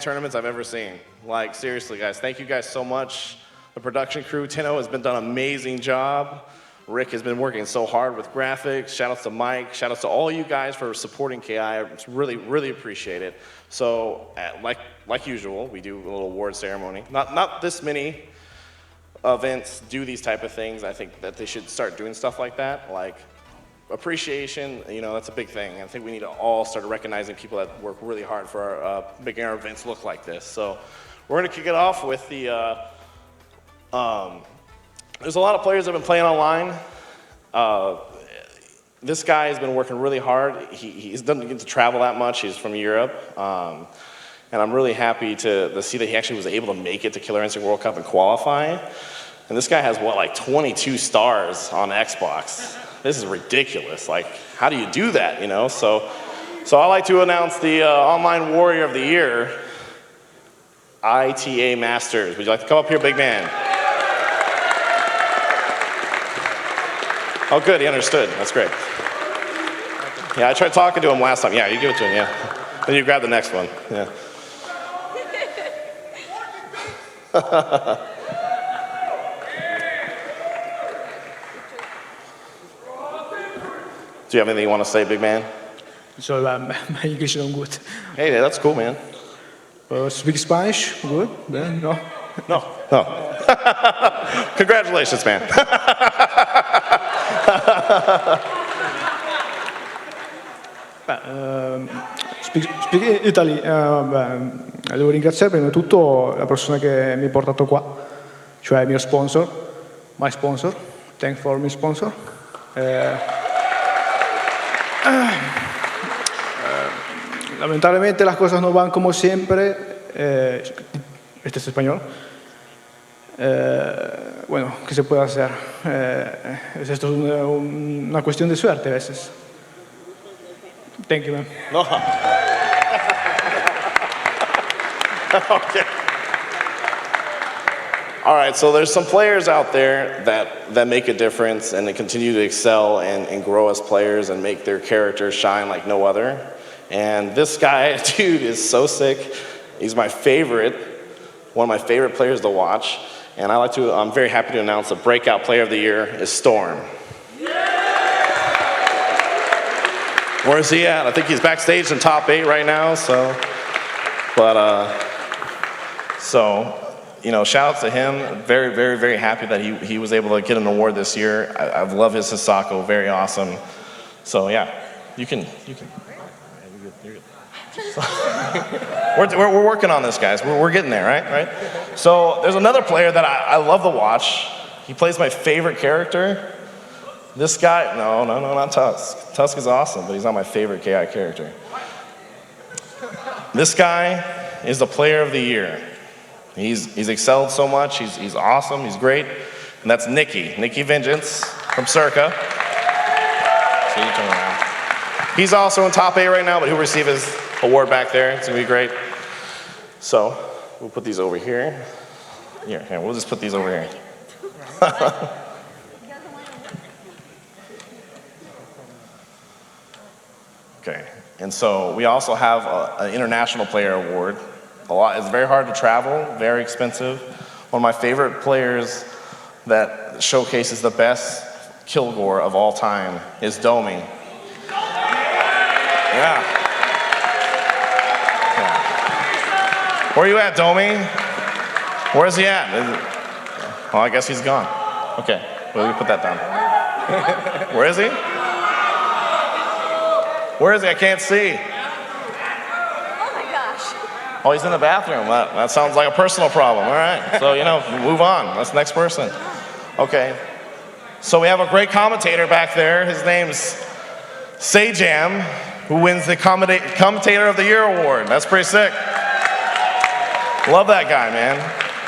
tournaments I've ever seen. Like, seriously, guys, thank you guys so much. The production crew, Tino, has been done an amazing job. Rick has been working so hard with graphics. Shout outs to Mike. Shout outs to all you guys for supporting KI. I really, really appreciate it. So, like usual, we do a little award ceremony. Not this many events do these type of things. I think that they should start doing stuff like that. Like, appreciation, you know, that's a big thing. I think we need to all start recognizing people that work really hard for our, making our events look like this. So we're going to kick it off with the, there's a lot of players that have been playing online. This guy has been working really hard. He doesn't get to travel that much. He's from Europe. And I'm really happy to see that he actually was able to make it to Killer Instinct World Cup and qualify. And this guy has, what, like 22 stars on Xbox. This is ridiculous. Like, how do you do that, you know? So I'd like to announce the Online Warrior of the Year, ITA Masters. Would you like to come up here, big man? Oh, good, he understood. That's great. Yeah, I tried talking to him last time. Yeah, you give it to him, yeah. Then you grab the next one, yeah. Do you have anything you want to say, big man? So my English is not good. Hey, that's cool, man. Speak Spanish? Good? No? No. Congratulations, man. Speak Italy. Devo ringraziare prima di tutto la persona che mi ha portato qua, cioè il mio sponsor, my sponsor. Thanks for my sponsor. Lamentablemente las cosas no van como siempre. Este es español. Bueno, ¿qué se puede hacer? Esto es una cuestión de suerte a veces. Thank you, man. No. Okay. All right, so there's some players out there that make a difference and they continue to excel and grow as players and make their characters shine like no other. And this guy, dude, is so sick. He's my favorite, one of my favorite players to watch. And I'm very happy to announce the breakout player of the year is Storm. Where is he at? I think he's backstage in top 8 right now, so. You know, shout out to him. Very, very, very happy that he was able to get an award this year. I love his Hisako, very awesome. So yeah, you can. You're good. We're working on this, guys. We're getting there, right? So there's another player that I love to watch. He plays my favorite character. This guy, no, not Tusk. Tusk is awesome, but he's not my favorite KI character. This guy is the player of the year. He's excelled so much. He's awesome. He's great. And that's Nikki Vengeance from Circa. So you turn around. He's also in top 8 right now, but he'll receive his award back there. It's gonna be great. So we'll put these over here. Here, we'll just put these over here. Okay, and so we also have an International Player Award. It's very hard to travel, very expensive. One of my favorite players that showcases the best kill gore of all time is Domi. Yeah. Where are you at, Domi? Where is he at? Well, I guess he's gone. Okay, well, we put that down. Where is he? Where is he? I can't see. Oh my gosh. Oh, he's in the bathroom. That sounds like a personal problem. All right. So, you know, move on. That's the next person. Okay. So we have a great commentator back there. His name's Sajam, who wins the Commentator of the Year award. That's pretty sick. Love that guy, man.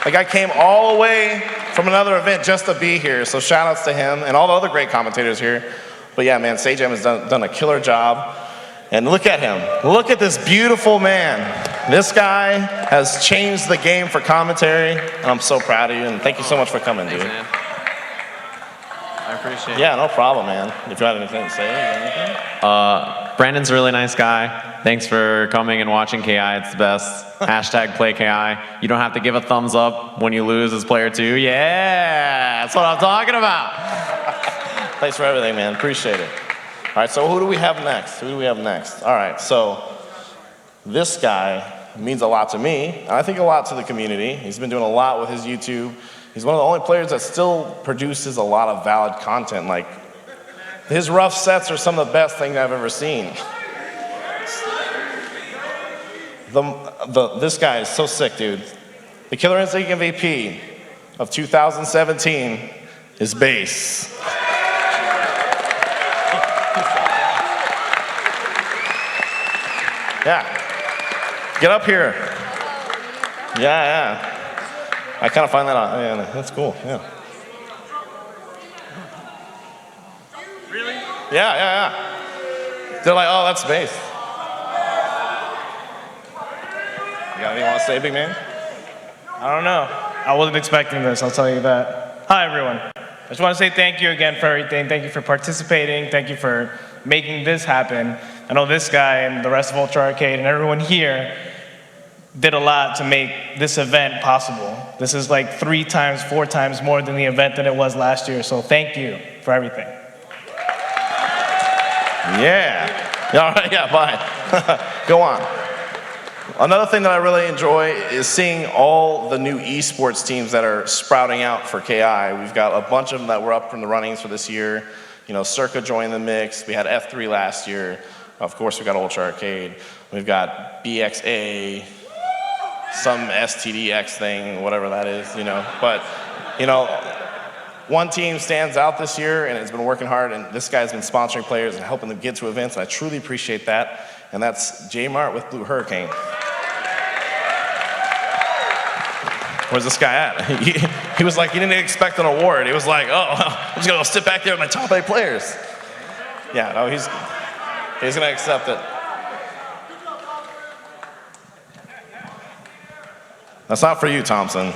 That guy came all the way from another event just to be here. So shout outs to him and all the other great commentators here. But yeah, man, Sajam has done a killer job. And look at him. Look at this beautiful man. This guy has changed the game for commentary. And I'm so proud of you. And thank you so much for coming, dude. Man. I appreciate it. Yeah, no problem, man. If you had anything to say, anything? Brandon's a really nice guy. Thanks for coming and watching KI. It's the best. Hashtag play KI. You don't have to give a thumbs up when you lose as player 2. Yeah, that's what I'm talking about. Thanks for everything, man. Appreciate it. All right, so who do we have next? Who do we have next? All right, so this guy means a lot to me, and I think a lot to the community. He's been doing a lot with his YouTube. He's one of the only players that still produces a lot of valid content. Like, his rough sets are some of the best things I've ever seen. This guy is so sick, dude. The Killer Instinct MVP of 2017 is Bass. Yeah. Get up here. Yeah. I kind of find that out. Yeah, that's cool. Yeah. Really? Yeah. They're like, oh, that's Bass. You got anything you want to say, big man? I don't know. I wasn't expecting this, I'll tell you that. Hi, everyone. I just want to say thank you again for everything. Thank you for participating. Thank you for making this happen. I know this guy and the rest of Ultra Arcade and everyone here did a lot to make this event possible. This is like 3 times, 4 times more than the event that it was last year, so thank you for everything. Yeah. All right, yeah, bye. Go on. Another thing that I really enjoy is seeing all the new esports teams that are sprouting out for KI. We've got a bunch of them that were up from the runnings for this year. You know, Circa joined the mix. We had F3 last year. Of course, we got Ultra Arcade. We've got BXA, some STDX thing, whatever that is, you know. But, you know, one team stands out this year and has been working hard, and this guy's been sponsoring players and helping them get to events, and I truly appreciate that. And that's J-Mart with Blue Hurricane. Where's this guy at? He was like, he didn't expect an award. He was like, oh, I'm just gonna go sit back there with my top 8 players. Yeah, no, he's gonna accept it. That's not for you, Thompson.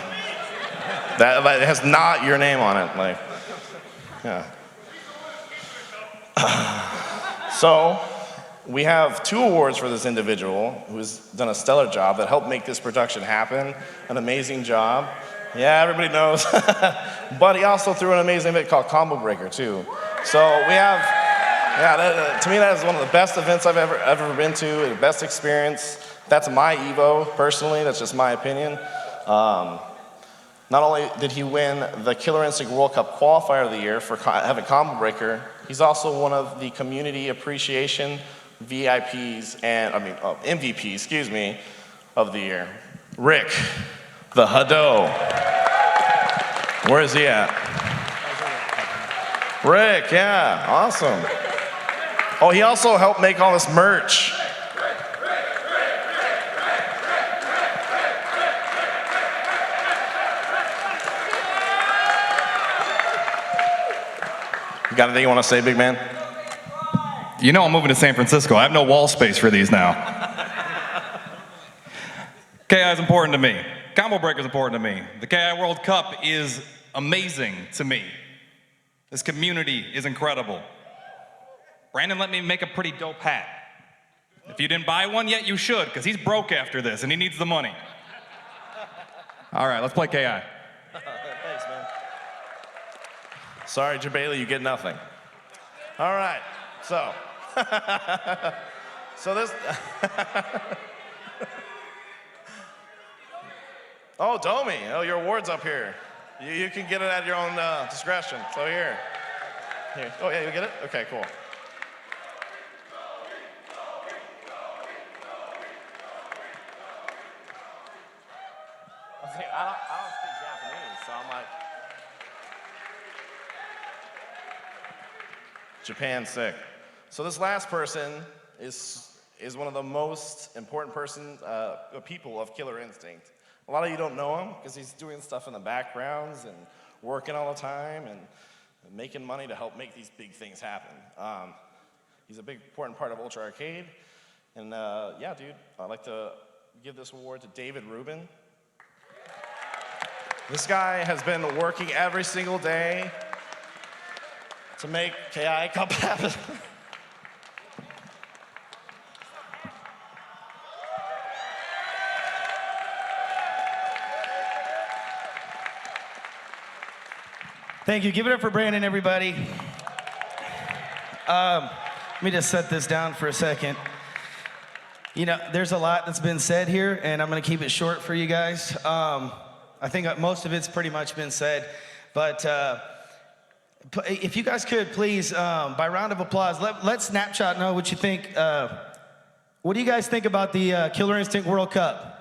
That has not your name on it. Like, yeah. So, we have 2 awards for this individual who's done a stellar job that helped make this production happen. An amazing job. Yeah, everybody knows. But he also threw an amazing event called Combo Breaker, too. So we have, yeah, to me that is one of the best events I've ever been to, the best experience. That's my Evo, personally. That's just my opinion. Not only did he win the Killer Instinct World Cup Qualifier of the Year for having Combo Breaker, he's also one of the Community Appreciation VIPs and, MVP, excuse me, of the year. Rick, the Hado. Where is he at? Rick, yeah, awesome. Oh, he also helped make all this merch. You got anything you want to say, big man? You know I'm moving to San Francisco. I have no wall space for these now. KI is important to me. Combo Breaker is important to me. The KI World Cup is amazing to me. This community is incredible. Brandon let me make a pretty dope hat. If you didn't buy one yet, you should, because he's broke after this and he needs the money. All right, let's play KI. Thanks, man. Sorry, Jabali, you get nothing. All right, so. So this. Oh, Domi. Oh, your award's up here. You can get it at your own discretion. So here. Oh, yeah, you get it? Okay, cool. I don't speak Japanese, so I'm like. Japan's sick. So this last person is one of the most important people of Killer Instinct. A lot of you don't know him because he's doing stuff in the backgrounds and working all the time and making money to help make these big things happen. He's a big important part of Ultra Arcade. And yeah, dude, I'd like to give this award to David Rubin. This guy has been working every single day to make KI Cup happen. Thank you. Give it up for Brandon, everybody. Let me just set this down for a second. You know, there's a lot that's been said here, and I'm going to keep it short for you guys. I think most of it's pretty much been said, but if you guys could please, by round of applause, let Snapchat know what you think. What do you guys think about the Killer Instinct World Cup?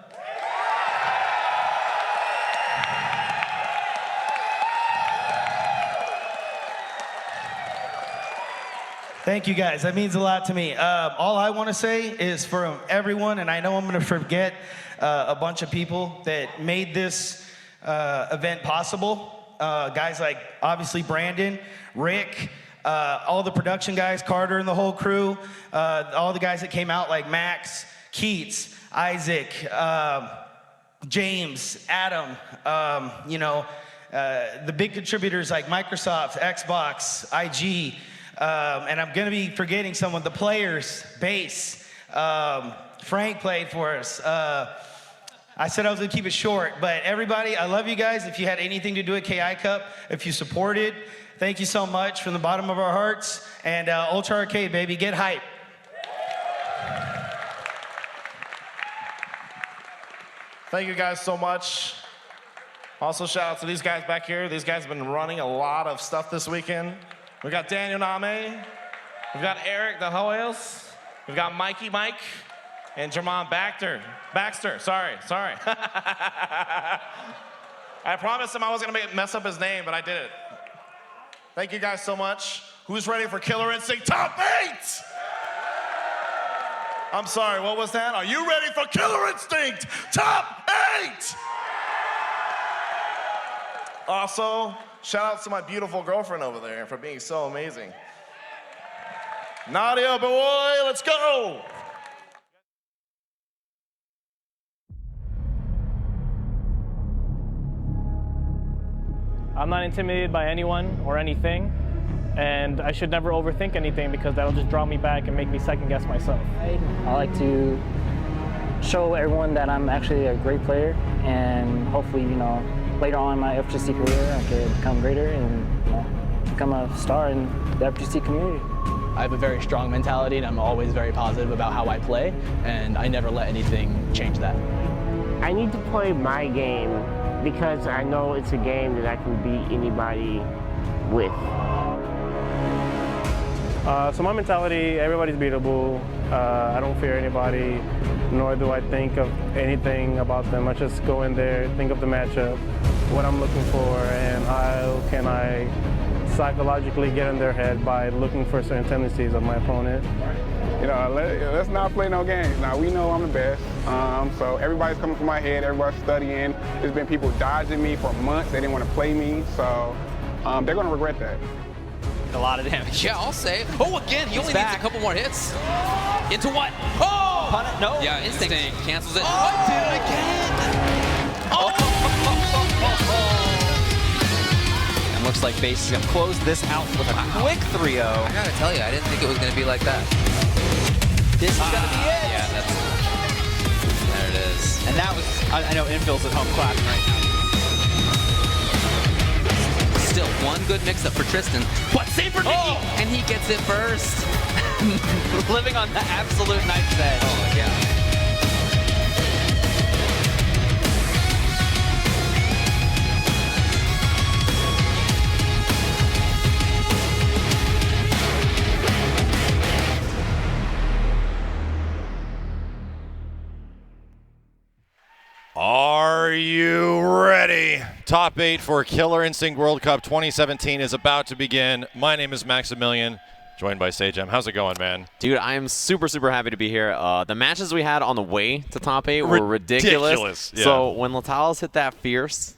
Thank you guys, that means a lot to me. All I want to say is for everyone, and I know I'm going to forget a bunch of people that made this event possible. Guys like, obviously, Brandon, Rick, all the production guys, Carter and the whole crew, all the guys that came out like Max, Keats, Isaac, James, Adam, the big contributors like Microsoft, Xbox, IG, and I'm gonna be forgetting someone, the players, bass, Frank played for us. I said I was gonna keep it short, but everybody, I love you guys. If you had anything to do with KI Cup, if you supported, thank you so much from the bottom of our hearts. And Ultra Arcade, baby, get hype. Thank you guys so much. Also, shout out to these guys back here. These guys have been running a lot of stuff this weekend. We got Daniel Name, we've got Eric the Hoyles, we've got Mikey Mike, and Jermon Baxter, sorry. I promised him I wasn't gonna mess up his name, but I did it. Thank you guys so much. Who's ready for Killer Instinct Top 8? I'm sorry, what was that? Are you ready for Killer Instinct Top 8? Also, shout out to my beautiful girlfriend over there for being so amazing. Nadia, boy, let's go! I'm not intimidated by anyone or anything, and I should never overthink anything because that'll just draw me back and make me second guess myself. I like to show everyone that I'm actually a great player, and hopefully, later on in my FGC career, I can become greater and become a star in the FGC community. I have a very strong mentality, and I'm always very positive about how I play, and I never let anything change that. I need to play my game because I know it's a game that I can beat anybody with. So my mentality, everybody's beatable. I don't fear anybody, nor do I think of anything about them. I just go in there, think of the matchup, what I'm looking for, and how can I psychologically get in their head by looking for certain tendencies of my opponent. Let's not play no games. Now, we know I'm the best, so everybody's coming from my head, everybody's studying. There's been people dodging me for months. They didn't want to play me, so they're going to regret that. A lot of damage. Yeah, I'll say. Oh, again, he only needs a couple more hits. Into what? Oh! Pun it? No. Yeah, Instinct cancels it. Oh, did it again! Oh! And looks like Base is going to close this out with a quick 3-0. I gotta tell you, I didn't think it was going to be like that. This is going to be it. Yeah, there it is. And that was, I know Infield's at home clapping right now. Still one good mix-up for Tristan, but save for Nikki, and he gets it first. Living on the absolute knife's edge. Oh, yeah. Are you ready? Top 8 for Killer Instinct World Cup 2017 is about to begin. My name is Maximilian, joined by Sajam. How's it going, man? Dude, I am super, super happy to be here. The matches we had on the way to top 8 were ridiculous. Yeah. So when Latalis hit that fierce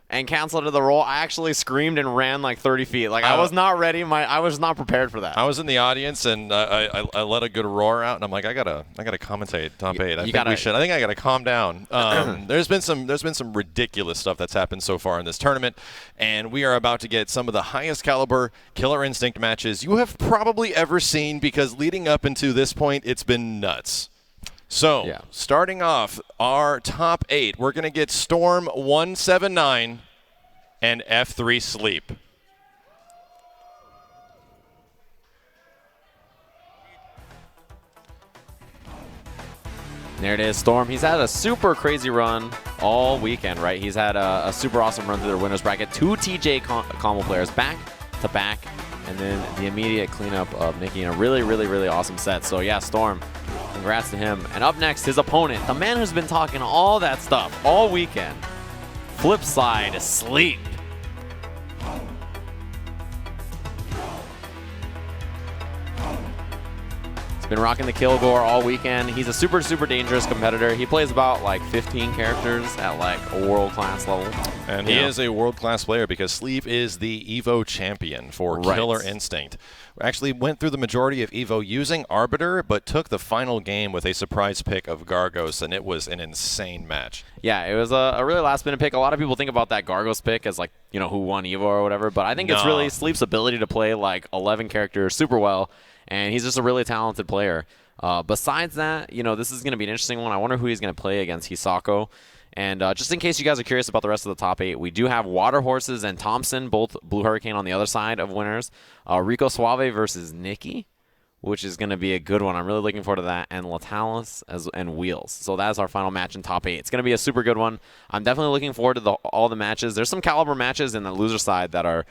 and canceled the roll, I actually screamed and ran like 30 feet. Like, I was not ready. I was not prepared for that. I was in the audience, and I let a good roar out, and I'm like, I gotta commentate top 8. I think I gotta calm down. There's been some ridiculous stuff that's happened so far in this tournament, and we are about to get some of the highest caliber Killer Instinct matches you have probably ever seen, because leading up into this point, it's been nuts. So, starting off our top 8, we're going to get Storm179 and F3 Sleep. There it is, Storm. He's had a super crazy run all weekend, right? He's had a super awesome run through the winner's bracket. 2 TJ combo players back to back, and then the immediate cleanup of making a really, really, really awesome set. So yeah, Storm, congrats to him. And up next, his opponent, the man who's been talking all that stuff all weekend, flip side Sleep. Been rocking the Kilgore all weekend. He's a super, super dangerous competitor. He plays about like 15 characters at like a world-class level. And he is a world-class player because Sleep is the EVO champion for Killer Instinct. Actually went through the majority of EVO using Arbiter, but took the final game with a surprise pick of Gargos, and it was an insane match. Yeah, it was a really last-minute pick. A lot of people think about that Gargos pick as like, you know, who won EVO or whatever, but I think it's really Sleep's ability to play like 11 characters super well. And he's just a really talented player. Besides that, you know, this is going to be an interesting one. I wonder who he's going to play against Hisako. And just in case you guys are curious about the rest of the top 8, we do have Water Horses and Thompson, both Blue Hurricane on the other side of winners. Rico Suave versus Nikki, which is going to be a good one. I'm really looking forward to that. And Latalis and Wheels. So that's our final match in top 8. It's going to be a super good one. I'm definitely looking forward to all the matches. There's some caliber matches in the loser side that are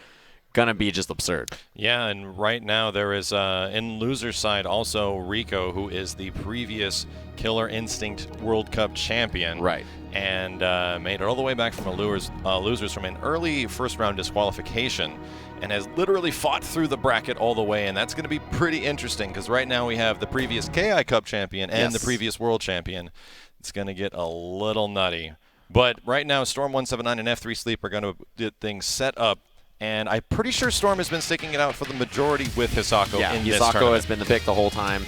gonna be just absurd. Yeah, and right now there is in loser side also Rico, who is the previous Killer Instinct World Cup champion. Right. And made it all the way back from a losers from an early first round disqualification, and has literally fought through the bracket all the way, and that's going to be pretty interesting because right now we have the previous KI Cup champion and the previous world champion. It's going to get a little nutty. But right now Storm179 and F3 Sleep are going to get things set up. And I'm pretty sure Storm has been sticking it out for the majority with Hisako in this tournament. Hisako has been the pick the whole time.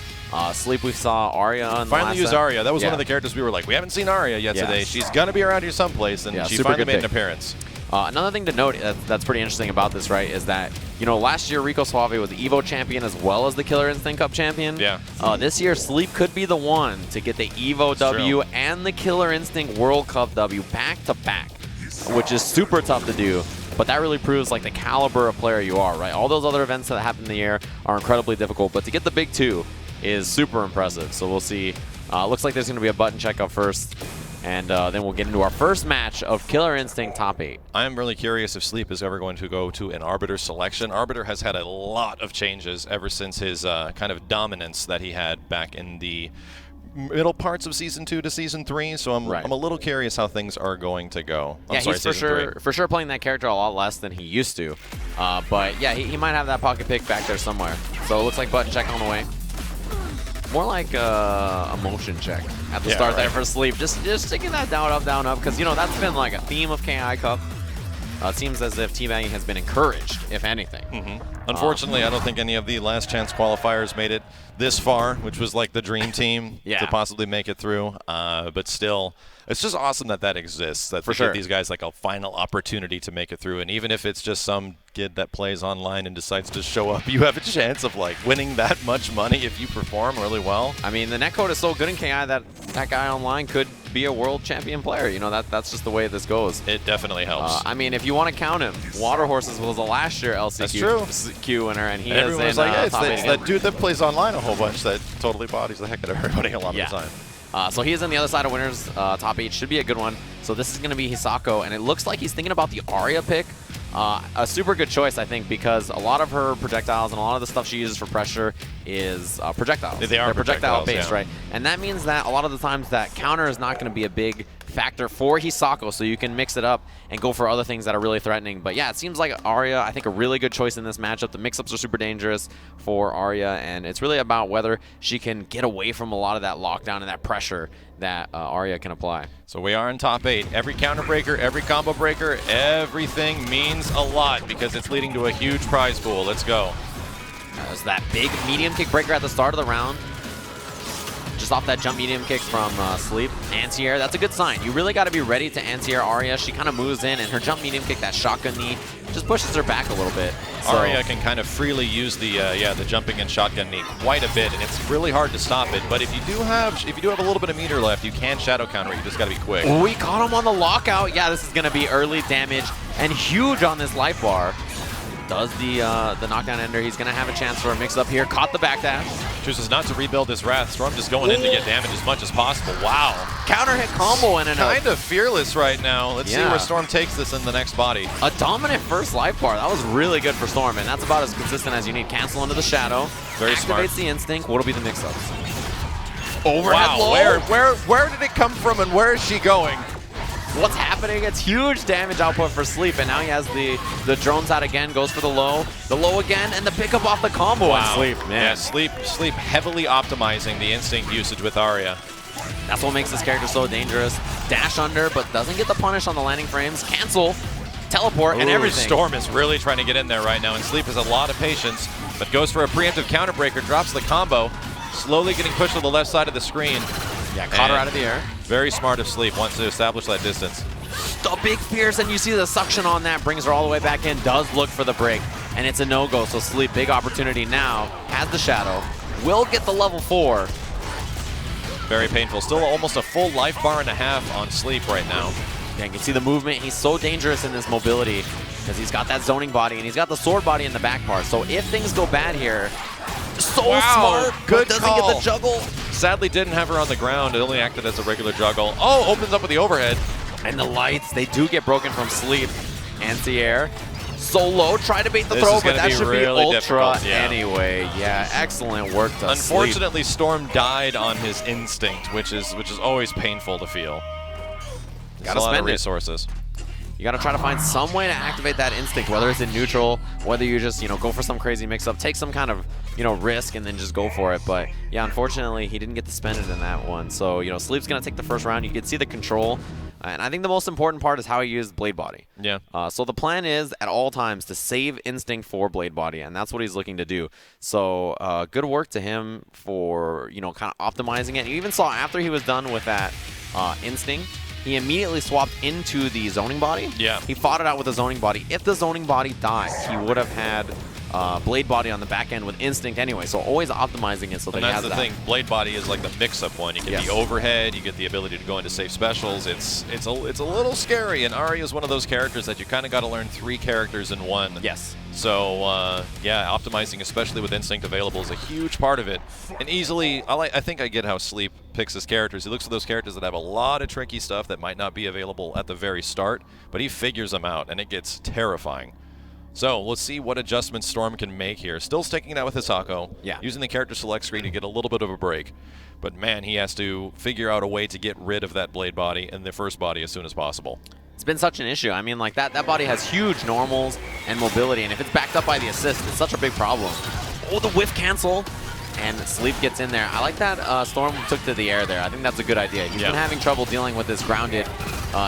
Sleep, we saw Arya on finally used Arya. That was one of the characters we were like, we haven't seen Arya yet today. She's going to be around here someplace, and she finally made an appearance. Another thing to note that's pretty interesting about this, right, is that, you know, last year Rico Suave was the EVO champion as well as the Killer Instinct Cup champion. Yeah. This year, Sleep could be the one to get the EVO W and the Killer Instinct World Cup W back to back, which is super tough to do. But that really proves like the caliber of player you are, right? All those other events that happen in the year are incredibly difficult, but to get the big 2 is super impressive. So we'll see. Looks like there's going to be a button check up first, and then we'll get into our first match of Killer Instinct top 8. I'm really curious if Sleep is ever going to go to an Arbiter selection. Arbiter has had a lot of changes ever since his kind of dominance that he had back in the middle parts of Season 2 to Season 3, so I'm a little curious how things are going to go. He's for sure playing that character a lot less than he used to. But yeah, he might have that pocket pick back there somewhere. So it looks like button check on the way. More like a motion check at the start there for Sleep. Just sticking that down, up, because, you know, that's been like a theme of KI Cup. It seems as if teabagging has been encouraged, if anything. Unfortunately, I don't think any of the last chance qualifiers made it this far, which was like the dream team to possibly make it through. But still, it's just awesome that exists. That give these guys like a final opportunity to make it through. And even if it's just some kid that plays online and decides to show up, you have a chance of like winning that much money if you perform really well. I mean, the netcode is so good in KI that guy online could be a world champion player. You know, that's just the way this goes. It definitely helps. I mean, if you want to count him, Water Horses was the last year LCQ winner, and he is in like, it's that dude that plays online a whole bunch that totally bodies the heck out of everybody a lot of the time. So he is on the other side of winners. Top 8 should be a good one. So this is going to be Hisako, and it looks like he's thinking about the Arya pick. A super good choice, I think, because a lot of her projectiles and a lot of the stuff she uses for pressure is projectiles. They're projectile-based, right? And that means that a lot of the times that counter is not going to be a big factor for Hisako, so you can mix it up and go for other things that are really threatening. But yeah, it seems like Arya, I think, a really good choice in this matchup. The mix-ups are super dangerous for Arya, and it's really about whether she can get away from a lot of that lockdown and that pressure that Arya can apply. So we are in top 8. Every counter breaker, every combo breaker, everything means a lot because it's leading to a huge prize pool. Let's go. There's that big medium kick breaker at the start of the round. Just off that jump medium kick from Sleep. Anti-air, that's a good sign. You really got to be ready to anti-air Arya. She kind of moves in, and her jump medium kick, that shotgun knee, just pushes her back a little bit. So Arya can kind of freely use the jumping and shotgun knee quite a bit, and it's really hard to stop it. But if you do have a little bit of meter left, you can shadow counter it. You just got to be quick. We caught him on the lockout. Yeah, this is going to be early damage and huge on this life bar. Does the knockdown ender. He's going to have a chance for a mix-up here. Caught the backdash. Chooses not to rebuild his Wrath. Storm just going in to get damage as much as possible. Wow. Counter hit combo and kind of fearless right now. Let's see where Storm takes this in the next body. A dominant first life bar. That was really good for Storm, and that's about as consistent as you need. Cancel into the shadow. Very smart. Activates the instinct. What'll be the mix-up? Wow, where did it come from and where is she going? What's happening? It's huge damage output for Sleep, and now he has the drones out again, goes for the low again, and the pickup off the combo on Sleep. Man. Yeah, Sleep heavily optimizing the instinct usage with Arya. That's what makes this character so dangerous. Dash under, but doesn't get the punish on the landing frames. Cancel, teleport, and everything. Storm is really trying to get in there right now, and Sleep has a lot of patience, but goes for a preemptive counter breaker, drops the combo, slowly getting pushed to the left side of the screen. Yeah, caught her out of the air. Very smart of Sleep, wants to establish that distance. The big Pierce, and you see the suction on that, brings her all the way back in, does look for the break, and it's a no-go, so Sleep, big opportunity now, has the shadow, will get the level 4. Very painful, still almost a full life bar and a half on Sleep right now. Yeah, you can see the movement, he's so dangerous in this mobility, because he's got that zoning body, and he's got the sword body in the back part, so if things go bad here, so smart, good doesn't call. get the juggle. Sadly didn't have her on the ground, it only acted as a regular juggle. Oh, opens up with the overhead. And the lights, they do get broken from Sleep. Anti-air, Solo, try to bait the throw, but that should be ultra anyway. Yeah, excellent work to Unfortunately, Storm died on his instinct, which is always painful to feel. Gotta spend resources. You gotta try to find some way to activate that instinct, whether it's in neutral, whether you just, go for some crazy mix-up, take some kind of, risk and then just go for it. But yeah, unfortunately, he didn't get to spend it in that one. So, Sleep's gonna take the first round. You can see the control. And I think the most important part is how he used Blade Body. Yeah. So the plan is, at all times, to save Instinct for Blade Body, and that's what he's looking to do. So good work to him for, kind of optimizing it. You even saw after he was done with that Instinct, he immediately swapped into the zoning body. Yeah. He fought it out with the zoning body. If the zoning body died, he would have had Blade Body on the back end with Instinct anyway, so always optimizing it so that he has that. And that's the thing, Blade Body is like the mix-up one. You get the overhead, you get the ability to go into safe specials. It's a little scary, and Arya is one of those characters that you kind of got to learn 3 characters in one. Yes. So, yeah, optimizing, especially with Instinct available, is a huge part of it. And easily, I think I get how Sleep picks his characters. He looks at those characters that have a lot of tricky stuff that might not be available at the very start, but he figures them out, and it gets terrifying. So let's see what adjustments Storm can make here. Still sticking that with Hisako. Yeah. Using the character select screen to get a little bit of a break. But man, he has to figure out a way to get rid of that Blade Body and the first body as soon as possible. It's been such an issue. I mean, like that body has huge normals and mobility, and if it's backed up by the assist, it's such a big problem. Oh, the whiff cancel. And Sleep gets in there. I like that Storm took to the air there. I think that's a good idea. He's been having trouble dealing with this grounded,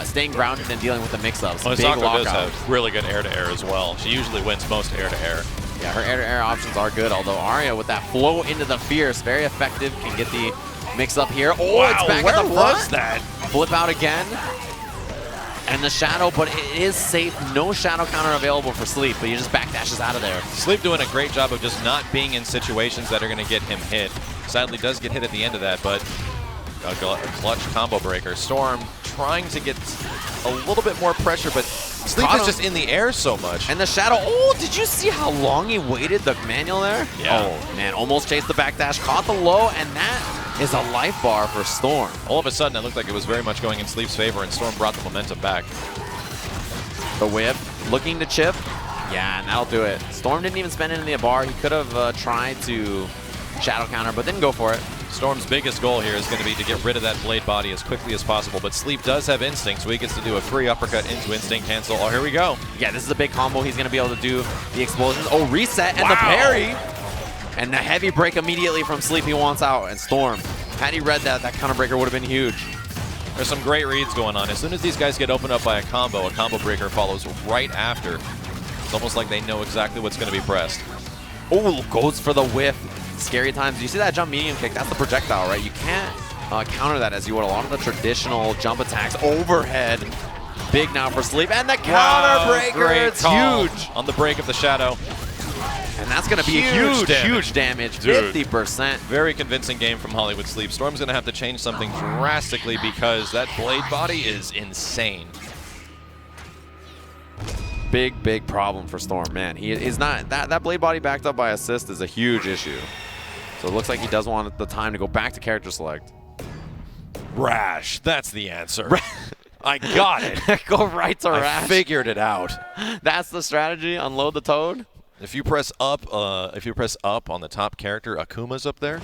staying grounded and dealing with the mix-ups. Well, Hisako does have really good air-to-air as well. She usually wins most air-to-air. Yeah, her air-to-air options are good, although Arya with that flow into the Fierce, very effective, can get the mix-up here. Oh, wow, it's back where at the front. was that? Flip out again. And the Shadow, but it is safe. No Shadow counter available for Sleep, but he just backdashes out of there. Sleep doing a great job of just not being in situations that are going to get him hit. Sadly does get hit at the end of that, but a clutch combo breaker. Storm trying to get a little bit more pressure, but Sleep is just in the air so much. And the Shadow, oh, did you see how long he waited the manual there? Yeah. Oh, man, almost chased the backdash, caught the low, and that is a life bar for Storm. All of a sudden, it looked like it was very much going in Sleep's favor, and Storm brought the momentum back. The whip, looking to chip. Yeah, and that'll do it. Storm didn't even spend it in the bar. He could have tried to shadow counter, but didn't go for it. Storm's biggest goal here is going to be to get rid of that Blade Body as quickly as possible, but Sleep does have Instinct, so he gets to do a free uppercut into Instinct cancel. Oh, here we go. Yeah, this is a big combo. He's going to be able to do the explosions. Oh, reset and the parry. And the heavy break immediately from Sleep. He wants out. And Storm, had he read that, that counter breaker would have been huge. There's some great reads going on. As soon as these guys get opened up by a combo breaker follows right after. It's almost like they know exactly what's going to be pressed. Oh, goes for the whiff. Scary times. You see that jump medium kick? That's the projectile, right? You can't counter that as you would a lot of the traditional jump attacks. Overhead. Big now for Sleep. And the counter breaker. It's huge. On the break of the Shadow. And that's going to be huge damage. 50%. Very convincing game from Hollywood Sleep. Storm's going to have to change something drastically because that Blade Body is insane. Big problem for Storm, man. He is not that Blade Body backed up by assist is a huge issue. So it looks like he does want the time to go back to character select. Rash. That's the answer. I got it. Go right to Rash. I figured it out. That's the strategy. Unload the Toad. If you press up on the top character, Akuma's up there.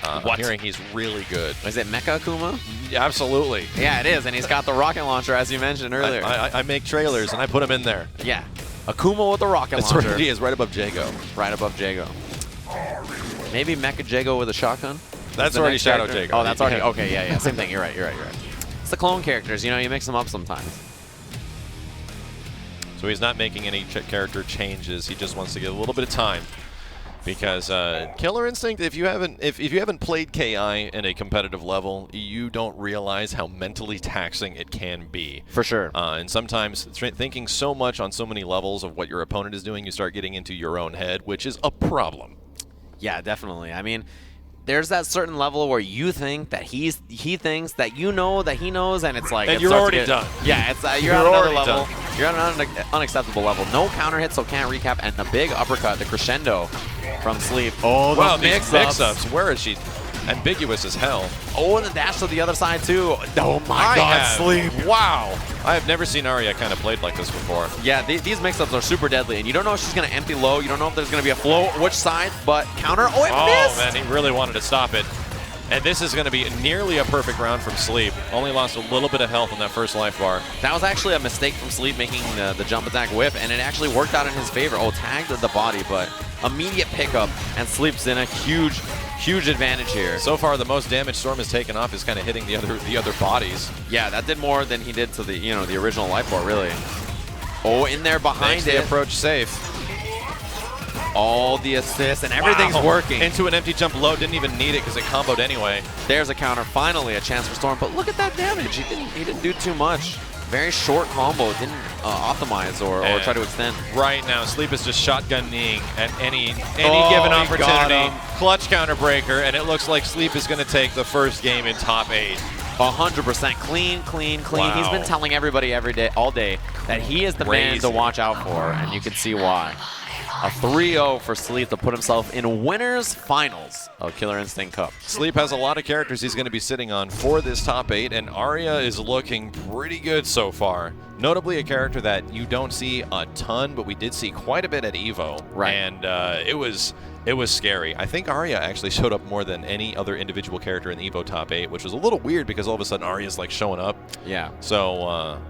I'm hearing he's really good. Is it Mecha Akuma? Yeah, absolutely. Yeah, it is, and he's got the rocket launcher, as you mentioned earlier. I make trailers, and I put him in there. Yeah. Akuma with the rocket launcher. That's where he is, right above Jago. Right above Jago. Maybe Mecha Jago with a shotgun? That's already Shadow Jago. Oh, that's already, okay, yeah. Same thing, you're right. It's the clone characters, you mix them up sometimes. So he's not making any character changes. He just wants to get a little bit of time, because Killer Instinct. If you haven't played KI in a competitive level, you don't realize how mentally taxing it can be. For sure. And sometimes thinking so much on so many levels of what your opponent is doing, you start getting into your own head, which is a problem. Yeah, definitely. I mean, there's that certain level where you think that he thinks that you know that he knows, and it's like and you're already done. Yeah, it's you're at another level. Done. You're at an unacceptable level. No counter hit, so can't recap, and the big uppercut, the crescendo from Sleep. Oh, wow, the these mix-ups. Where is she? Ambiguous as hell. Oh, and the dash to the other side too. Oh my God, Sleep! Wow, I have never seen Arya kind of played like this before. Yeah, these mix-ups are super deadly, and you don't know if she's gonna empty low. You don't know if there's gonna be a flow, which side, but counter. Oh, it missed! Oh man, he really wanted to stop it. And this is going to be nearly a perfect round from Sleep. Only lost a little bit of health on that first life bar. That was actually a mistake from Sleep, making the jump attack whip, and it actually worked out in his favor. Oh, tagged the body, but immediate pickup, and Sleep's in a huge advantage here. So far, the most damage Storm has taken off is kind of hitting the other bodies. Yeah, that did more than he did to the the original life bar, really. Oh, in there behind the approach safe. All the assists, and everything's working. Into an empty jump low, didn't even need it because it comboed anyway. There's a counter, finally a chance for Storm, but look at that damage. He didn't do too much. Very short combo, didn't optimize or try to extend. Right now, Sleep is just shotgun-kneeing at any given opportunity. Clutch counter breaker, and it looks like Sleep is going to take the first game in top 8. 100% clean. Wow. He's been telling everybody all day that he is the man to watch out for, and you can see why. A 3-0 for Sleep to put himself in winners finals of Killer Instinct Cup. Sleep has a lot of characters he's going to be sitting on for this top 8, and Arya is looking pretty good so far. Notably a character that you don't see a ton, but we did see quite a bit at EVO. Right. And it was scary. I think Arya actually showed up more than any other individual character in the EVO top 8, which was a little weird because all of a sudden Arya's like showing up. Yeah. So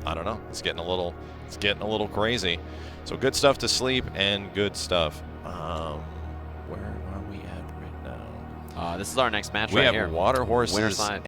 I don't know. It's getting a little crazy. So good stuff to Sleep and good stuff. Where are we at right now? This is our next match we right have here. Water Horses Winner side.